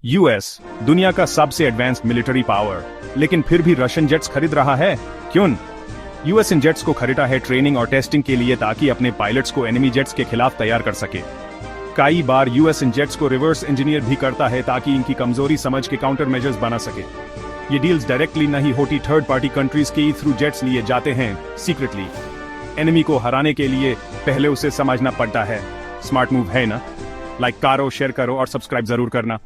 US दुनिया का सबसे एडवांस्ड मिलिट्री पावर, लेकिन फिर भी रशियन जेट्स खरीद रहा है, क्यों? यूएस इन जेट्स को खरीदा है ट्रेनिंग और टेस्टिंग के लिए, ताकि अपने पायलट्स को एनिमी जेट्स के खिलाफ तैयार कर सके। कई बार यूएस इन जेट्स को रिवर्स इंजीनियर भी करता है, ताकि इनकी कमजोरी समझ के काउंटर मेजर्स बना सके। ये डील्स डायरेक्टली नहीं होती, थर्ड पार्टी कंट्रीज के थ्रू जेट्स लिए जाते हैं सीक्रेटली। एनिमी को हराने के लिए पहले उसे समझना पड़ता है। स्मार्ट मूव है ना? लाइक करो, शेयर करो और सब्सक्राइब जरूर करना।